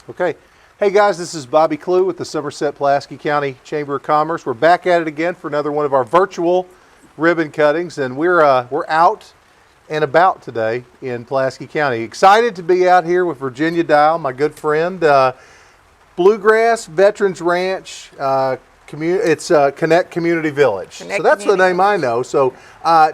Okay. Hey guys, this is Bobby Clue with the Somerset-Pulaski County Chamber of Commerce. We're back at it again for another one of our virtual ribbon cuttings, and we're out and about today in Pulaski County. Excited to be out here with Virginia Dial, my good friend. Bluegrass Veterans Ranch. It's Connect Community Village. Connect so that's Community the name I know. So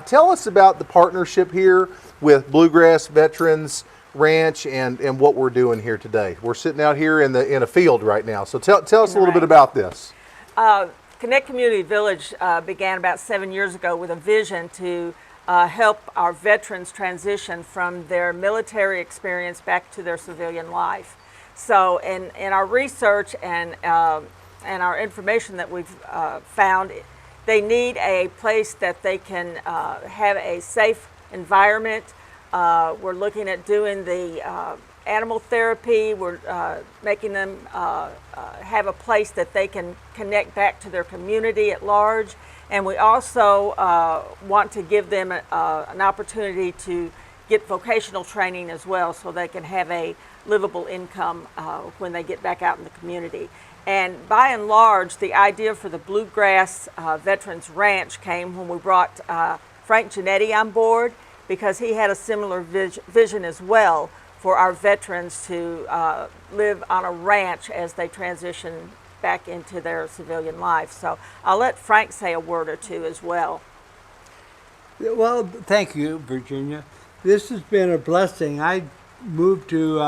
tell us about the partnership here with Bluegrass Veterans Ranch and what we're doing here today. We're sitting out here in a field right now. So tell us a little bit about this. Connect Community Village began about 7 years ago with a vision to help our veterans transition from their military experience back to their civilian life. So in our research and our information that we've found, they need a place that they can have a safe environment. We're looking at doing the animal therapy. We're making them have a place that they can connect back to their community at large. And we also want to give them an opportunity to get vocational training as well, so they can have a livable income when they get back out in the community. And by and large, the idea for the Bluegrass Veterans Ranch came when we brought Frank Giannetti on board, because he had a similar vision as well for our veterans to live on a ranch as they transition back into their civilian life. So I'll let Frank say a word or two as well. Well, thank you, Virginia. This has been a blessing. I moved to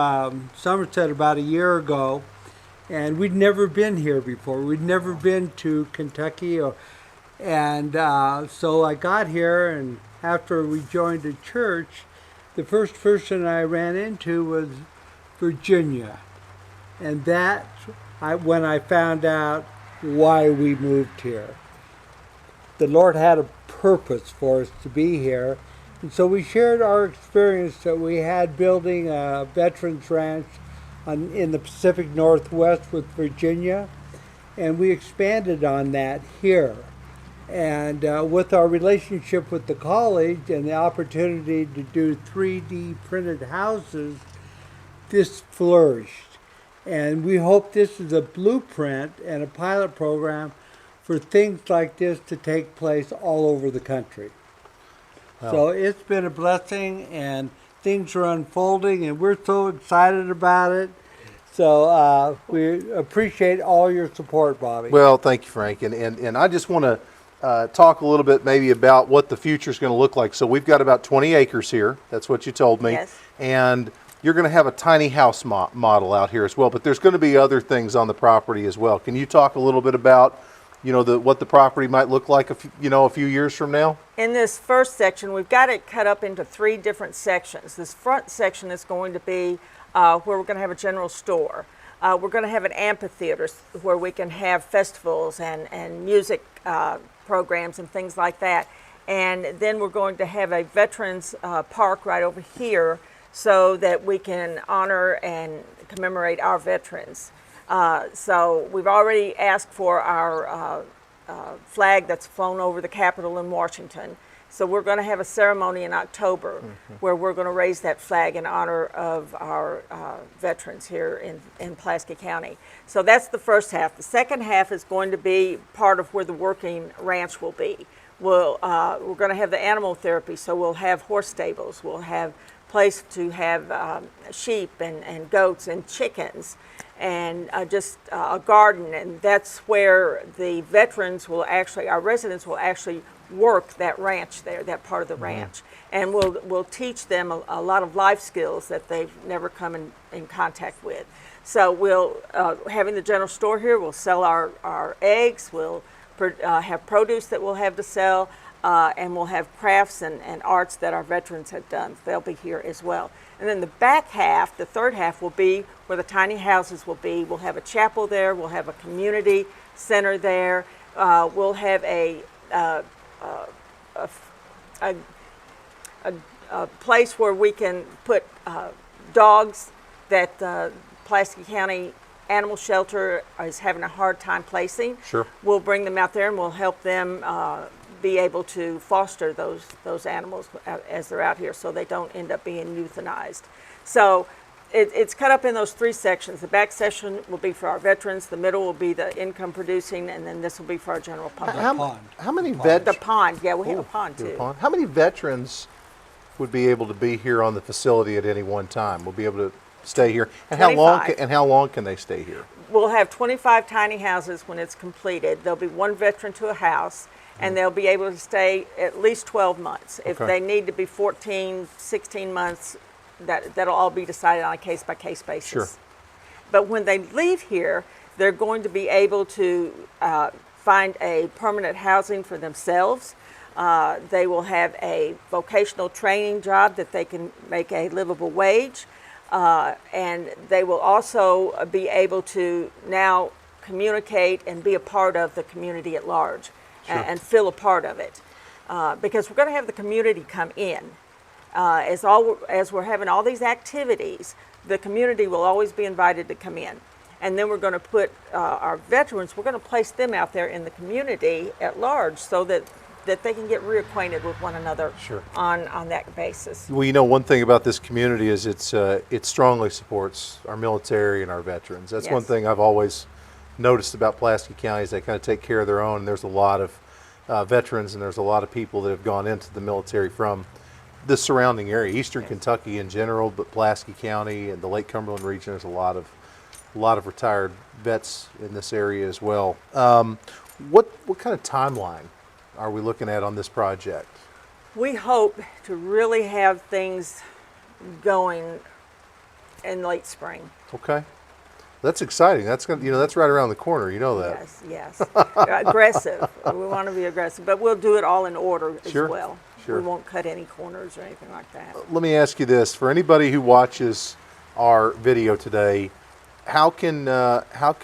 Somerset about a year ago, and we'd never been here before. We'd never been to Kentucky, and so I got here, and after we joined a church, the first person I ran into was Virginia, and that's when I found out why we moved here. The Lord had a purpose for us to be here, and so we shared our experience that we had building a veterans ranch in the Pacific Northwest with Virginia, and we expanded on that here. And with our relationship with the college and the opportunity to do 3D printed houses, this flourished. And we hope this is a blueprint and a pilot program for things like this to take place all over the country. Wow. So it's been a blessing, and things are unfolding, and we're so excited about it. So we appreciate all your support, Bobby. Well, thank you, Frank. And I just want to talk a little bit maybe about what the future is going to look like. So we've got about 20 acres here. That's what you told me. Yes. And you're going to have a tiny house model out here as well, but there's going to be other things on the property as well. Can you talk a little bit about, what the property might look like, a few years from now? In this first section, we've got it cut up into 3 different sections. This front section is going to be where we're going to have a general store. We're going to have an amphitheater where we can have festivals and music programs and things like that. And then we're going to have a veterans park right over here so that we can honor and commemorate our veterans. So we've already asked for our flag that's flown over the Capitol in Washington. So we're going to have a ceremony in October where we're going to raise that flag in honor of our veterans here in Pulaski County. So that's the first half. The second half is going to be part of where the working ranch will be. We're going to have the animal therapy, so we'll have horse stables. We'll have place to have sheep and goats and chickens, and just a garden. And that's where the veterans will our residents will actually work that ranch there, that part of the ranch. And we'll teach them a lot of life skills that they've never come in contact with. So having the general store here, we'll sell our eggs, we'll have produce that we'll have to sell, and we'll have crafts and arts that our veterans have done. They'll be here as well. And then the back half, the third half, will be where the tiny houses will be. We'll have a chapel there, we'll have a community center there, we'll have a place where we can put dogs that Pulaski County Animal Shelter is having a hard time placing. Sure. We'll bring them out there and we'll help them be able to foster those animals as they're out here, so they don't end up being euthanized. So It's cut up in those three sections. The back section will be for our veterans, the middle will be the income producing, and then this will be for our general public. Pond. How many The pond, yeah, we have a pond you have a too. pond. How many veterans would be able to be here on the facility at any one time? Will be able to stay here, and how long? 25. How long can they stay here? We'll have 25 tiny houses when it's completed. There'll be one veteran to a house, and they'll be able to stay at least 12 months. If Okay. they need to be 14, 16 months, that'll all be decided on a case-by-case basis. Sure. But when they leave here, they're going to be able to find a permanent housing for themselves. They will have a vocational training job that they can make a livable wage. And they will also be able to now communicate and be a part of the community at large and feel a part of it. Because we're going to have the community come in. As we're having all these activities, the community will always be invited to come in. And then we're going to put our veterans, we're going to place them out there in the community at large so that they can get reacquainted with one another on that basis. Well, you know, one thing about this community is it strongly supports our military and our veterans. That's one Yes. thing I've always noticed about Pulaski County is they kind of take care of their own. And there's a lot of veterans, and there's a lot of people that have gone into the military from the surrounding area, Eastern Kentucky in general, but Pulaski County and the Lake Cumberland region. There's a lot of retired vets in this area as well. What kind of timeline are we looking at on this project? We hope to really have things going in late spring. Okay, that's exciting. That's that's right around the corner. You know that. Yes, yes. Aggressive. We want to be aggressive, but we'll do it all in order as Sure, well. sure. We won't cut any corners or anything like that. Let me ask you this: for anybody who watches our video today, how can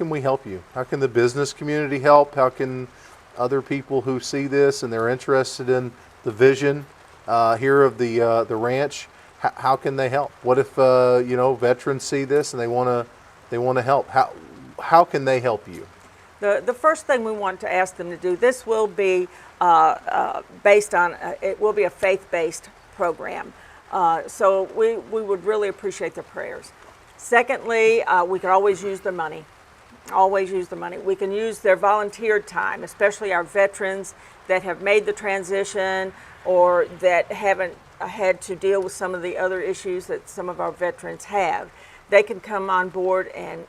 we help you? How can the business community help? How can other people who see this and they're interested in the vision here of the ranch, how can they help? What if veterans see this and they want to help? How can they help you? The first thing we want to ask them to do, this will be based on, it will be a faith-based program. So we would really appreciate their prayers. Secondly, we could always use their money. Always use the money. We can use their volunteer time, especially our veterans that have made the transition or that haven't had to deal with some of the other issues that some of our veterans have. They can come on board and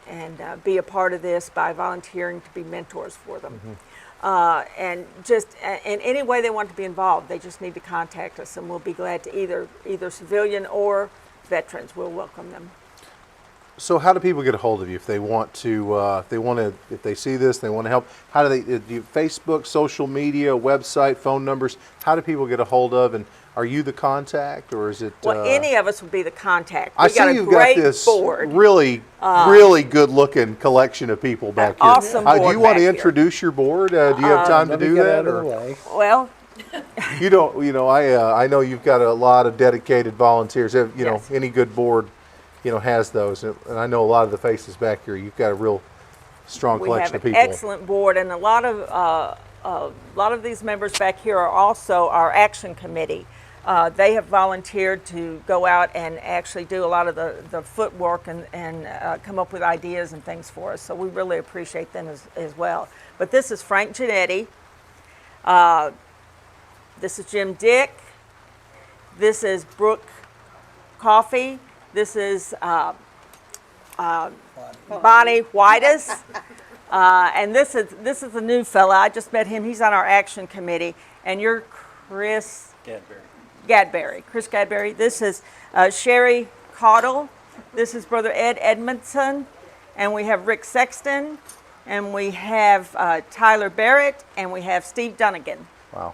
be a part of this by volunteering to be mentors for them. And just in any way they want to be involved, they just need to contact us, and we'll be glad to either civilian or veterans. We'll welcome them. So how do people get a hold of you if they want to, if they see this, they want to help? How do they, Facebook, social media, website, phone numbers, how do people get a hold of, and are you the contact, or is it? Well, any of us would be the contact. I see you've got this board. really good looking collection of people back here. Awesome Do board you want back to here. introduce your board? Do you have time to Let me do get that? out of the Or way. Well, you don't, I know you've got a lot of dedicated volunteers. Yes. Any good board, has those. And I know a lot of the faces back here, you've got a real strong we have collection an of people. excellent board, and a lot of these members back here are also our action committee. They have volunteered to go out and actually do a lot of the footwork and come up with ideas and things for us. So we really appreciate them as well. But this is Frank Giannetti. This is Jim Dick. This is Brooke Coffey. This is Bonnie Whitus. And this is a new fella. I just met him. He's on our action committee. And you're Chris Gadberry. Chris Gadberry. This is Sherry Caudle. This is Brother Ed Edmondson. And we have Rick Sexton. And we have Tyler Barrett. And we have Steve Dunnigan. Wow.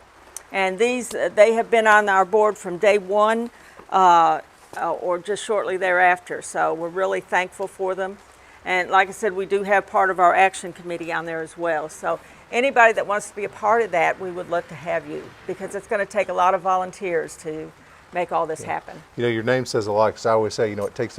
And they have been on our board from day one or just shortly thereafter. So we're really thankful for them. And like I said, we do have part of our action committee on there as well. So anybody that wants to be a part of that, we would love to have you, because it's going to take a lot of volunteers to make all this happen. Your name says a lot, because I always say, it takes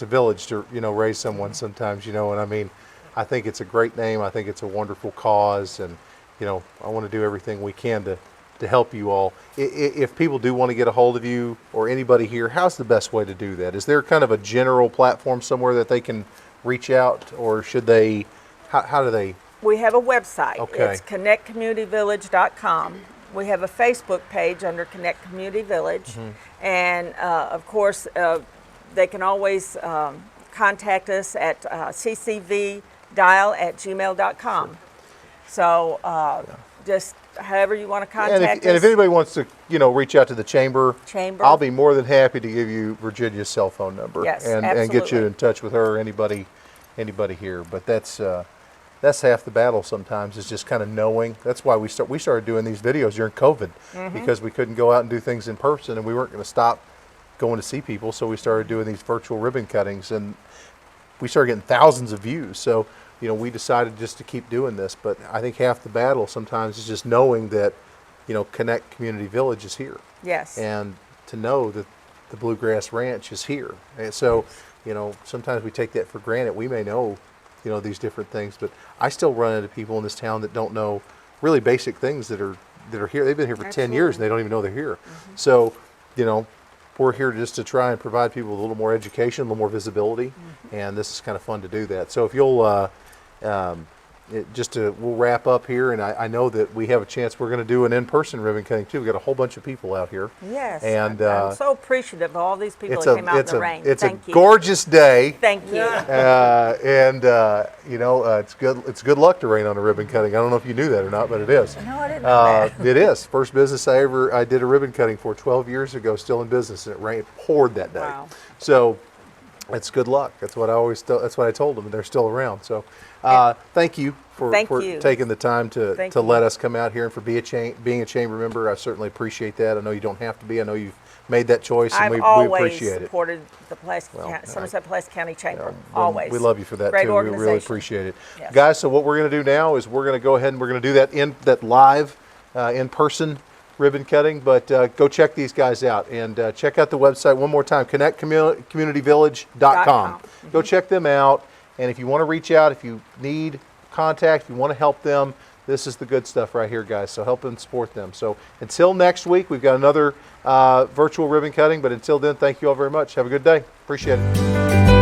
a village to, raise someone sometimes, and I mean, I think it's a great name. I think it's a wonderful cause, and, I want to do everything we can to to help you all. If people do want to get a hold of you or anybody here, how's the best way to do that? Is there kind of a general platform somewhere that they can reach out, or should they, how do they? We have a website. Okay. It's connectcommunityvillage.com. We have a Facebook page under Connect Community Village. And of course, they can always contact us at ccvdial@gmail.com. So just however you want to contact us. And if anybody wants to, reach out to the chamber, Chamber. I'll be more than happy to give you Virginia's cell phone number. Yes, and get you absolutely. in touch with her or anybody here. But that's half the battle sometimes, is just kind of knowing. That's why we started doing these videos during COVID, because we couldn't go out and do things in person, and we weren't going to stop going to see people. So we started doing these virtual ribbon cuttings, and we started getting thousands of views. So, we decided just to keep doing this. But I think half the battle sometimes is just knowing that, Connect Community Village is here. Yes. And to know that the Bluegrass Ranch is here. And so, sometimes we take that for granted. We may know, these different things, but I still run into people in this town that don't know really basic things that are here. They've been here for 10 years and they don't even know they're here. So, we're here just to try and provide people with a little more education, a little more visibility, and this is kind of fun to do that. So if you'll, we'll wrap up here, and I know that we have a chance. We're going to do an in-person ribbon cutting too. We've got a whole bunch of people out here. Yes. And I'm so appreciative of all these people it's that came out in the rain. It's Thank a you. gorgeous day. Thank you. It's good. It's good luck to rain on a ribbon cutting. I don't know if you knew that or not, but it is. No, I didn't know that. It is. First business I did a ribbon cutting for 12 years ago, still in business, and it rained, poured that day. Wow. So it's good luck. That's what I always that's what I told them, and they're still around. So thank you for taking the time to let us come out here and for being a chamber member. I certainly appreciate that. I know you don't have to be. I know you've made that choice, and we appreciate it. I've always supported the Somerset-Pulaski County Chamber. Always. We love you for that Great too. We really organization. appreciate it. Yes. Guys, so what we're going to do now is we're going to go ahead and we're going to do that live in-person ribbon cutting, but go check these guys out and check out the website one more time, connectcommunityvillage.com. Go check them out, and if you want to reach out, if you need contact, if you want to help them, this is the good stuff right here, guys. So help and support them. So until next week, we've got another virtual ribbon cutting, but until then, thank you all very much. Have a good day. Appreciate it.